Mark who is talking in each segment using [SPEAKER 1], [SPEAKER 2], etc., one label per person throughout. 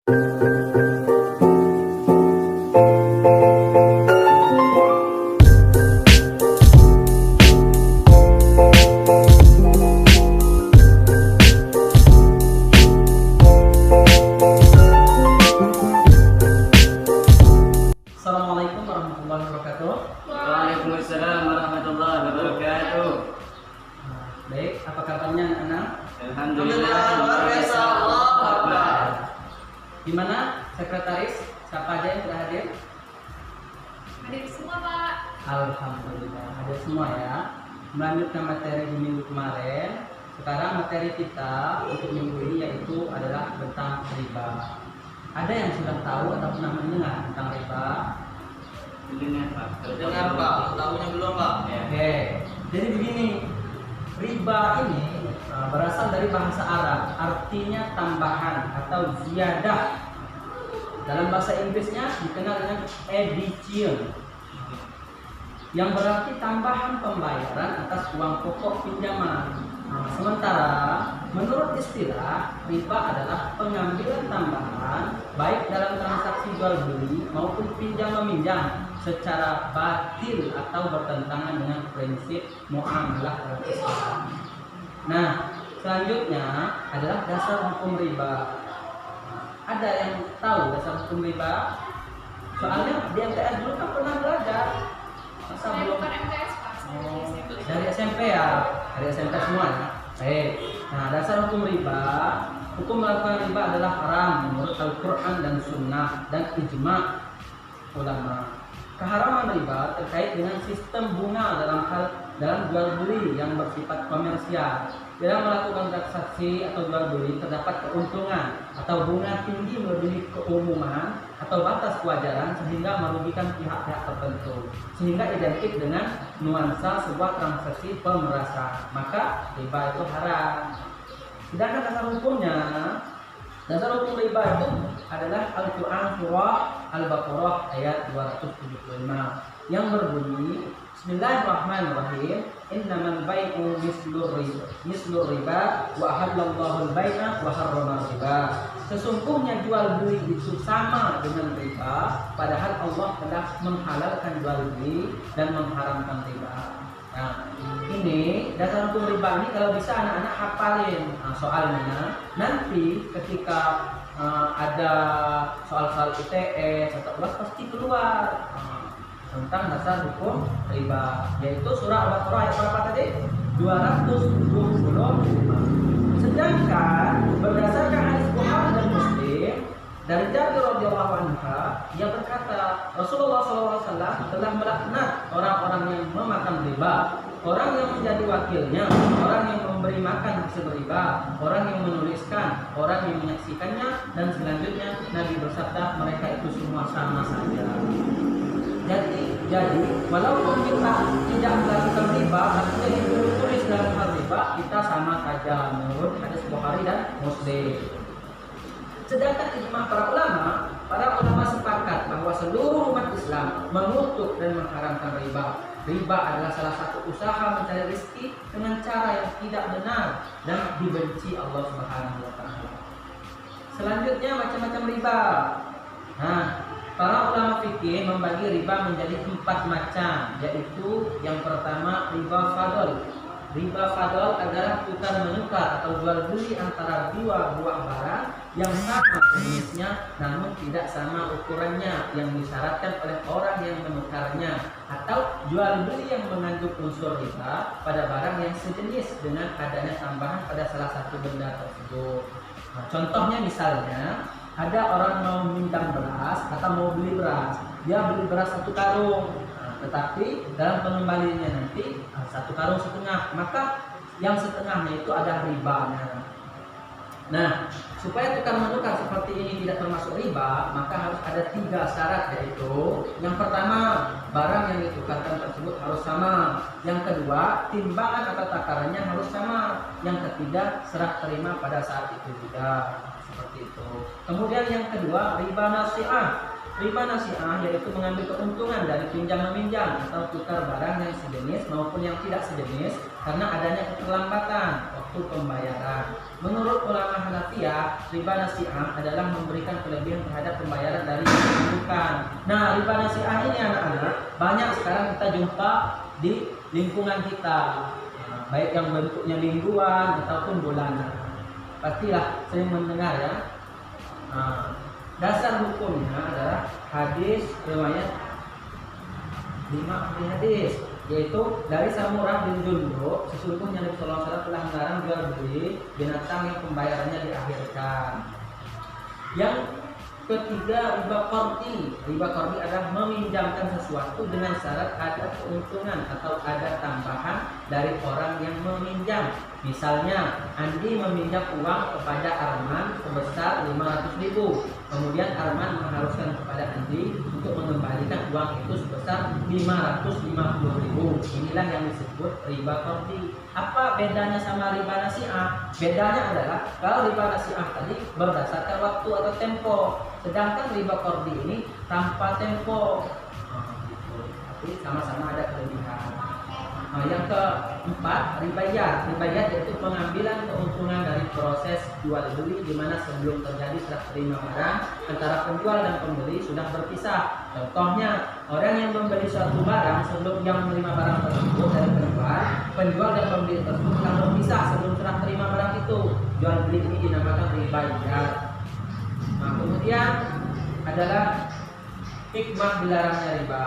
[SPEAKER 1] Assalamualaikum warahmatullahi wabarakatuh.
[SPEAKER 2] Waalaikumsalam warahmatullahi wabarakatuh.
[SPEAKER 1] Baik, apa kabarnya anak-anak?
[SPEAKER 2] Alhamdulillah luar biasa. Allah Akbar.
[SPEAKER 1] Gimana sekretaris? Siapa aja yang sudah hadir?
[SPEAKER 3] Hadir semua, Pak.
[SPEAKER 1] Alhamdulillah hadir semua ya. Melanjutkan materi di minggu kemarin. Sekarang materi kita untuk minggu ini yaitu adalah tentang riba. Ada yang sudah tahu atau pernah mendengar tentang riba?
[SPEAKER 2] Dengar Pak.
[SPEAKER 4] Dengar Pak, tahunya belum Pak?
[SPEAKER 1] Oke, jadi begini, riba ini berasal dari bahasa Arab, artinya tambahan atau ziyadah. Dalam bahasa Inggrisnya dikenal dengan addition, yang berarti tambahan pembayaran atas uang pokok pinjaman. Sementara menurut istilah, riba adalah pengambilan tambahan baik dalam transaksi jual beli maupun pinjam meminjam secara batil atau bertentangan dengan prinsip muamalah dalam Islam. Nah, selanjutnya adalah dasar hukum riba. Ada yang tahu dasar hukum riba? Soalnya di MTS dulu kan pernah belajar. Masa
[SPEAKER 3] Saya
[SPEAKER 1] belum?
[SPEAKER 3] bukan MTS, Pak. Saya
[SPEAKER 1] Oh,
[SPEAKER 3] dari SMP.
[SPEAKER 1] dari SMP ya, dari SMP semua ya. Baik. Nah, dasar hukum riba, hukum melakukan riba adalah haram menurut Al-Quran dan Sunnah dan ijma ulama. Keharaman riba terkait dengan sistem bunga dalam jual beli yang bersifat komersial. Dalam melakukan transaksi atau jual beli terdapat keuntungan atau bunga tinggi melebihi keumuman atau batas kewajaran sehingga merugikan pihak-pihak tertentu, sehingga identik dengan nuansa sebuah transaksi pemerasan, maka riba itu haram. Sedangkan dasar hukum riba itu adalah Al-Quran surah Al-Baqarah ayat 275 yang berbunyi Bismillahirrahmanirrahim, innamal bai'u mislur riba wa ahallallahu al-bai'a wa harrama riba. Sesungguhnya jual beli itu sama dengan riba, padahal Allah telah menghalalkan jual beli dan mengharamkan riba. Nah, ini dasar hukum riba ini kalau bisa anak-anak hafalin soalnya. Nanti ketika ada soal-soal UTS atau UAS pasti keluar tentang dasar hukum riba, yaitu surah Al-Baqarah ayat berapa tadi? 275. Sedangkan berdasarkan hadis Bukhari dan Muslim dari Jabir radhiyallahu anhu, ia berkata Rasulullah SAW telah melaknat orang-orang yang memakan riba, orang yang menjadi wakilnya, orang yang memberi makan hasil riba, orang yang menuliskan, orang yang menyaksikannya, dan selanjutnya Nabi bersabda mereka itu semua sama saja. Jadi walaupun kita tidak melakukan riba, artinya ditulis dalam hal riba, kita sama saja menurut hadis Bukhari dan Muslim. Sedangkan ijma para ulama sepakat bahwa seluruh umat Islam mengutuk dan mengharamkan riba. Riba adalah salah satu usaha mencari rezeki dengan cara yang tidak benar dan dibenci Allah Subhanahu wa taala. Selanjutnya macam-macam riba. Nah, para ulama fikih membagi riba menjadi 4 macam, yaitu yang pertama riba fadl. Riba fadl adalah tukar menukar atau jual beli antara dua buah barang yang sama jenisnya namun tidak sama ukurannya yang disyaratkan oleh orang yang menukarnya, atau jual beli yang mengandung unsur riba pada barang yang sejenis dengan adanya tambahan pada salah satu benda tersebut. Nah, contohnya misalnya ada orang mau minjam beras atau mau beli beras, dia beli beras 1 karung, tetapi dalam pengembaliannya nanti 1 karung setengah, maka yang setengahnya itu ada ribanya. Nah, supaya tukar menukar seperti ini tidak termasuk riba, maka harus ada 3 syarat, yaitu yang pertama, barang yang ditukarkan tersebut harus sama. Yang kedua, timbangan atau takarannya harus sama. Yang ketiga, serah terima pada saat itu juga. Seperti itu. Kemudian yang kedua, riba nasi'ah. Riba nasi'ah yaitu mengambil keuntungan dari pinjam meminjam atau tukar barang yang sejenis maupun yang tidak sejenis karena adanya keterlambatan waktu pembayaran. Menurut ulama Hanafiyah, riba nasi'ah adalah memberikan kelebihan terhadap pembayaran dari yang dibutuhkan. Nah, riba nasi'ah ini anak-anak banyak sekarang kita jumpa di lingkungan kita, baik yang bentuknya mingguan ataupun bulanan. Pastilah sering mendengar ya. Dasar hukumnya adalah hadis riwayat 5 hadis, yaitu dari Samurah bin Jundub, sesungguhnya Nabi sallallahu alaihi wasallam telah melarang jual beli binatang yang pembayarannya diakhirkan. Yang ketiga, riba qardi. Riba qardi adalah meminjamkan sesuatu dengan syarat ada keuntungan atau ada tambahan dari orang yang meminjam. Misalnya, Andi meminjam uang kepada Arman sebesar 500.000. Kemudian Arman mengharuskan kepada Andi untuk mengembalikan uang itu sebesar 550.000. Inilah yang disebut riba qardi. Apa bedanya sama riba nasi'ah? Bedanya adalah kalau riba nasi'ah tadi berdasarkan waktu atau tempo, sedangkan riba qardi ini tanpa tempo. Tapi sama-sama ada kelebihan. Yang keempat, ribayat. Ribayat yaitu pengambilan keuntungan dari proses jual beli di mana sebelum terjadi serah terima barang antara penjual dan pembeli sudah berpisah. Contohnya, orang yang membeli suatu barang sebelum dia menerima barang tersebut dari penjual dan pembeli tersebut telah berpisah sebelum serah terima barang itu. Jual beli ini dinamakan ribayat. Nah, kemudian adalah hikmah dilarangnya riba.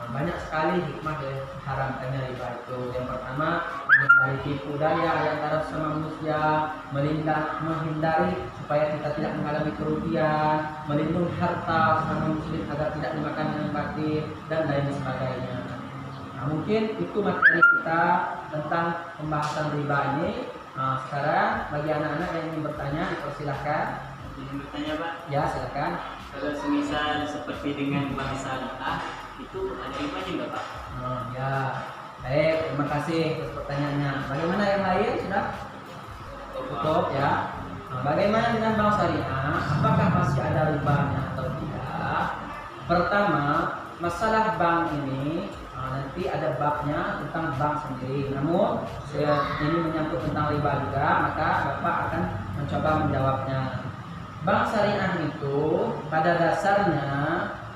[SPEAKER 1] Banyak sekali hikmah dari haramkannya riba itu. Yang pertama, menghindari tipu daya antara sesama manusia, menghindari supaya kita tidak mengalami kerugian, melindungi harta sesama muslim agar tidak dimakan dengan batil, dan lain sebagainya. Nah, mungkin itu materi kita tentang pembahasan riba ini. Sekarang bagi anak-anak yang ingin bertanya, dipersilahkan.
[SPEAKER 2] Ingin bertanya, Pak?
[SPEAKER 1] Ya, silakan.
[SPEAKER 2] Kalau semisal seperti dengan bank syariah, itu ada ribanya nggak, Pak?
[SPEAKER 1] Ya, baik, terima kasih atas pertanyaannya. Bagaimana yang lain sudah cukup ya? Bagaimana dengan bank syariah? Apakah masih ada ribanya atau tidak? Pertama, masalah bank ini nanti ada babnya tentang bank sendiri. Namun ini menyangkut tentang riba juga, maka Bapak akan mencoba menjawabnya. Bank syariah itu pada dasarnya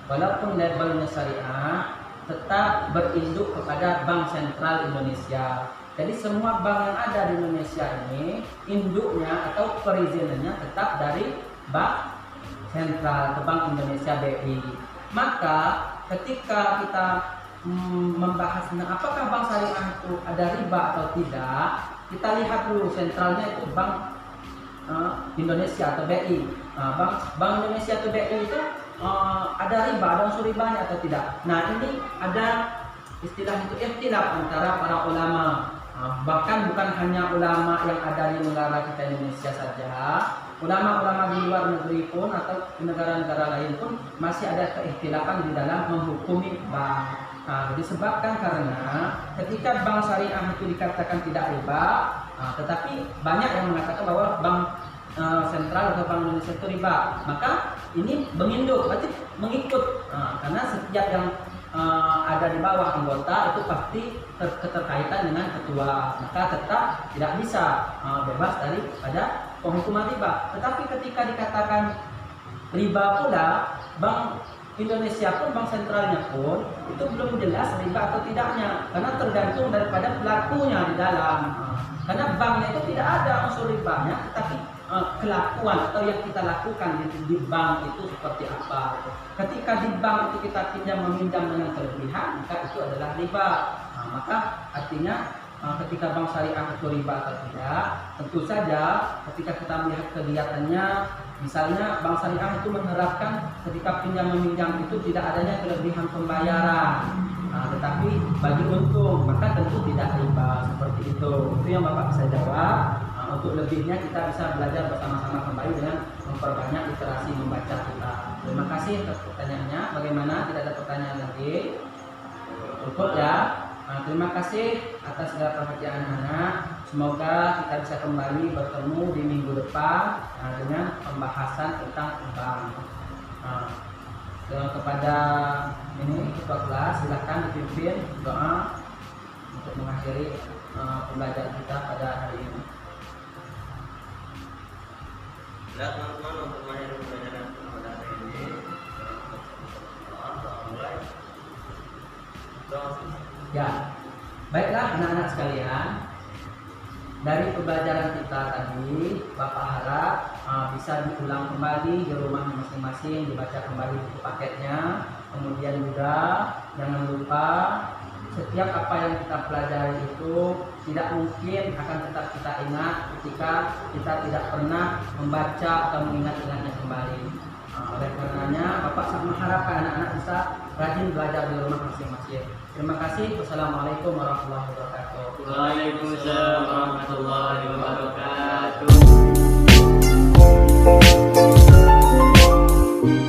[SPEAKER 1] walaupun labelnya syariah tetap berinduk kepada Bank Sentral Indonesia. Jadi semua bank yang ada di Indonesia ini induknya atau perizinannya tetap dari Bank Sentral atau Bank Indonesia BI. Maka ketika kita membahas tentang apakah bank syariah itu ada riba atau tidak, kita lihat dulu sentralnya itu Bank Indonesia atau BI. Bank Indonesia atau BI itu ada riba, ada unsur ribanya atau tidak. Nah, ini ada istilah itu ikhtilaf antara para ulama. Bahkan bukan hanya ulama yang ada di negara kita Indonesia saja, ulama-ulama di luar negeri pun atau di negara-negara lain pun masih ada keikhtilafan di dalam menghukumi bank. Disebabkan karena ketika bank syariah itu dikatakan tidak riba, tetapi banyak yang mengatakan bahwa bank sentral atau Bank Indonesia itu riba, maka ini menginduk, berarti mengikut, karena setiap yang ada di bawah anggota itu pasti keterkaitan dengan ketua, maka tetap tidak bisa bebas daripada penghukuman riba. Tetapi ketika dikatakan riba pula, Bank Indonesia pun, bank sentralnya pun itu belum jelas riba atau tidaknya, karena tergantung daripada pelakunya di dalam. Karena banknya itu tidak ada unsur ribanya, tetapi kelakuan atau yang kita lakukan di bank itu seperti apa. Ketika di bank itu kita pinjam meminjam dengan kelebihan, maka itu adalah riba. Maka artinya ketika bank syariah itu riba atau tidak, tentu saja ketika kita melihat kegiatannya, misalnya bank syariah itu menerapkan ketika pinjam meminjam itu tidak adanya kelebihan pembayaran, tetapi bagi untung, maka tentu tidak riba seperti itu. Itu yang Bapak bisa jawab. Untuk lebihnya kita bisa belajar bersama-sama kembali dengan memperbanyak literasi membaca kita. Terima kasih atas pertanyaannya. Bagaimana? Tidak ada pertanyaan lagi? Cukup ya. Terima kasih atas segala perhatian anak. Semoga kita bisa kembali bertemu di minggu depan dengan pembahasan tentang bank. kepada ini ketua kelas silakan dipimpin doa untuk mengakhiri pembelajaran kita pada hari ini.
[SPEAKER 4] Ya teman-teman, untuk mengakhiri pembelajaran pada hari ini doa mulai.
[SPEAKER 1] Ya, baiklah anak-anak sekalian. Dari pembelajaran kita tadi, Bapak harap bisa diulang kembali di rumah masing-masing, dibaca kembali buku paketnya. Kemudian juga jangan lupa setiap apa yang kita pelajari itu tidak mungkin akan tetap kita ingat ketika kita tidak pernah membaca atau mengingat-ingatnya kembali. Oleh karenanya, Bapak sangat mengharapkan anak-anak bisa rajin belajar di rumah masing-masing. Terima kasih. Wassalamualaikum warahmatullahi wabarakatuh.
[SPEAKER 2] Waalaikumsalam warahmatullahi wabarakatuh.